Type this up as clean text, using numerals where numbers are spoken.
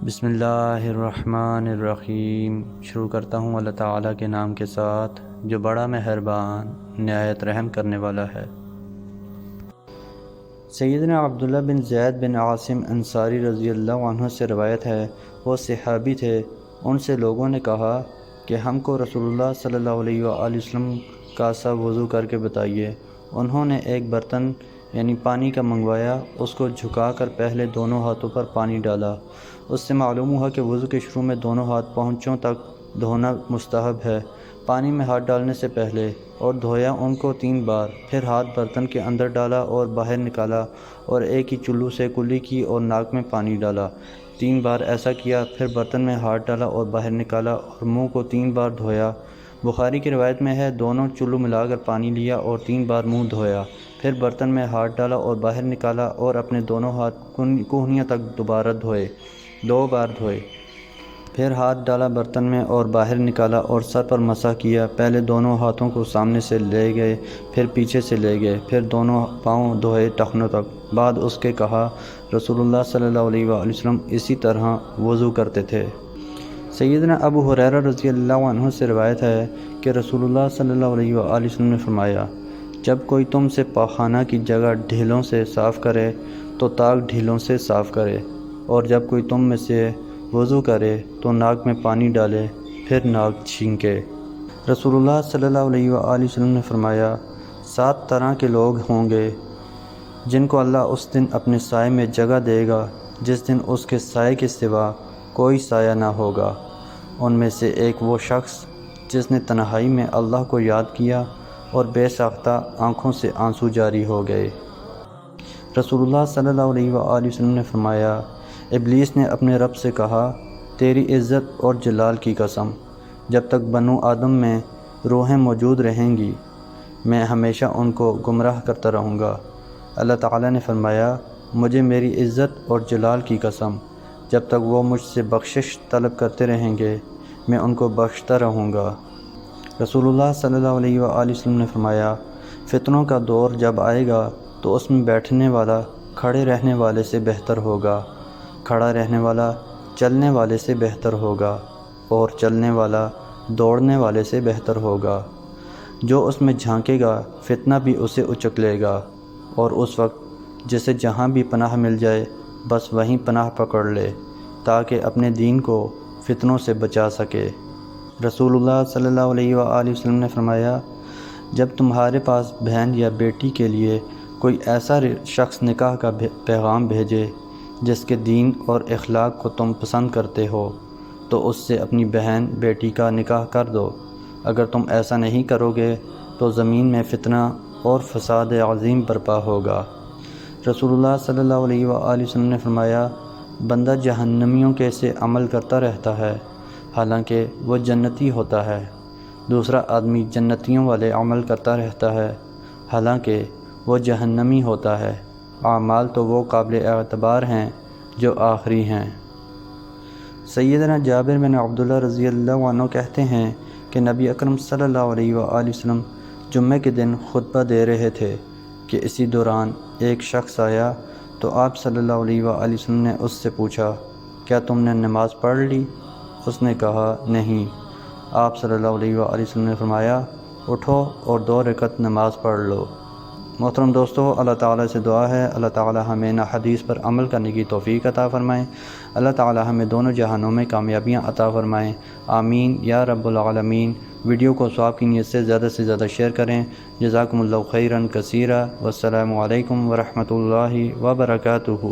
بسم اللہ الرحمن الرحیم۔ شروع کرتا ہوں اللہ تعالیٰ کے نام کے ساتھ جو بڑا مہربان نہایت رحم کرنے والا ہے۔ سیدنا عبداللہ بن زید بن عاصم انصاری رضی اللہ عنہ سے روایت ہے، وہ صحابی تھے۔ ان سے لوگوں نے کہا کہ ہم کو رسول اللہ صلی اللہ علیہ وآلہ وسلم کا سا وضو کر کے بتائیے۔ انہوں نے ایک برتن یعنی پانی کا منگوایا، اس کو جھکا کر پہلے دونوں ہاتھوں پر پانی ڈالا۔ اس سے معلوم ہوا کہ وضو کے شروع میں دونوں ہاتھ پہنچوں تک دھونا مستحب ہے، پانی میں ہاتھ ڈالنے سے پہلے، اور دھویا ان کو 3 بار۔ پھر ہاتھ برتن کے اندر ڈالا اور باہر نکالا، اور ایک ہی چلو سے کلی کی اور ناک میں پانی ڈالا۔ 3 بار ایسا کیا، پھر برتن میں ہاتھ ڈالا اور باہر نکالا اور منہ کو 3 بار دھویا۔ بخاری کی روایت میں ہے دونوں چلو ملا کر پانی لیا اور 3 بار منہ دھویا، پھر برتن میں ہاتھ ڈالا اور باہر نکالا اور اپنے دونوں ہاتھ کونیوں تک دوبارہ دھوئے، 2 بار دھوئے۔ پھر ہاتھ ڈالا برتن میں اور باہر نکالا اور سر پر مسح کیا۔ پہلے دونوں ہاتھوں کو سامنے سے لے گئے، پھر پیچھے سے لے گئے، پھر دونوں پاؤں دھوئے ٹخنوں تک۔ بعد اس کے کہا رسول اللہ صلی اللہ علیہ وآلہ وسلم اسی طرح وضو کرتے تھے۔ سیدنا ابو ہریرہ رضی اللہ عنہ سے روایت ہے کہ رسول اللہ صلی اللہ علیہ وآلہ وسلم نے فرمایا، جب کوئی تم سے پاخانہ کی جگہ ڈھیلوں سے صاف کرے تو طاق ڈھیلوں سے صاف کرے، اور جب کوئی تم میں سے وضو کرے تو ناک میں پانی ڈالے، پھر ناک چھینکے۔ رسول اللہ صلی اللہ علیہ وآلہ وسلم نے فرمایا، 7 طرح کے لوگ ہوں گے جن کو اللہ اس دن اپنے سائے میں جگہ دے گا جس دن اس کے سائے کے سوا کوئی سایہ نہ ہوگا۔ ان میں سے ایک وہ شخص جس نے تنہائی میں اللہ کو یاد کیا اور بے ساختہ آنکھوں سے آنسو جاری ہو گئے۔ رسول اللہ صلی اللہ علیہ وآلہ وسلم نے فرمایا، ابلیس نے اپنے رب سے کہا، تیری عزت اور جلال کی قسم، جب تک بنو آدم میں روحیں موجود رہیں گی میں ہمیشہ ان کو گمراہ کرتا رہوں گا۔ اللہ تعالیٰ نے فرمایا، مجھے میری عزت اور جلال کی قسم، جب تک وہ مجھ سے بخشش طلب کرتے رہیں گے میں ان کو بخشتا رہوں گا۔ رسول اللہ صلی اللہ علیہ وآلہ وسلم نے فرمایا، فتنوں کا دور جب آئے گا تو اس میں بیٹھنے والا کھڑے رہنے والے سے بہتر ہوگا، کھڑا رہنے والا چلنے والے سے بہتر ہوگا، اور چلنے والا دوڑنے والے سے بہتر ہوگا۔ جو اس میں جھانکے گا فتنہ بھی اسے اچک لے گا، اور اس وقت جسے جہاں بھی پناہ مل جائے بس وہیں پناہ پکڑ لے تاکہ اپنے دین کو فتنوں سے بچا سکے۔ رسول اللہ صلی اللہ علیہ وآلہ وسلم نے فرمایا، جب تمہارے پاس بہن یا بیٹی کے لیے کوئی ایسا شخص نکاح کا پیغام بھیجے جس کے دین اور اخلاق کو تم پسند کرتے ہو تو اس سے اپنی بہن بیٹی کا نکاح کر دو۔ اگر تم ایسا نہیں کرو گے تو زمین میں فتنہ اور فساد عظیم برپا ہوگا۔ رسول اللہ صلی اللہ علیہ وآلہ وسلم نے فرمایا، بندہ جہنمیوں کے سے عمل کرتا رہتا ہے حالانکہ وہ جنتی ہوتا ہے، دوسرا آدمی جنتیوں والے عمل کرتا رہتا ہے حالانکہ وہ جہنمی ہوتا ہے۔ اعمال تو وہ قابل اعتبار ہیں جو آخری ہیں۔ سیدنا جابر بن عبداللہ رضی اللہ عنہ کہتے ہیں کہ نبی اکرم صلی اللہ علیہ وآلہ وسلم جمعہ کے دن خطبہ دے رہے تھے کہ اسی دوران ایک شخص آیا تو آپ صلی اللہ علیہ وآلہ وسلم نے اس سے پوچھا، کیا تم نے نماز پڑھ لی؟ اس نے کہا، نہیں۔ آپ صلی اللہ علیہ وآلہ وسلم نے فرمایا، اٹھو اور 2 رکعت نماز پڑھ لو۔ محترم دوستو، اللہ تعالیٰ سے دعا ہے اللہ تعالیٰ ہمیں نہ حدیث پر عمل کرنے کی توفیق عطا فرمائیں، اللہ تعالیٰ ہمیں دونوں جہانوں میں کامیابیاں عطا فرمائیں، آمین یا رب العالمین۔ ویڈیو کو ثواب کی نیت سے زیادہ شیئر کریں۔ جزاکم اللہ خیرا کثیرا، والسلام علیکم ورحمۃ اللہ وبرکاتہ۔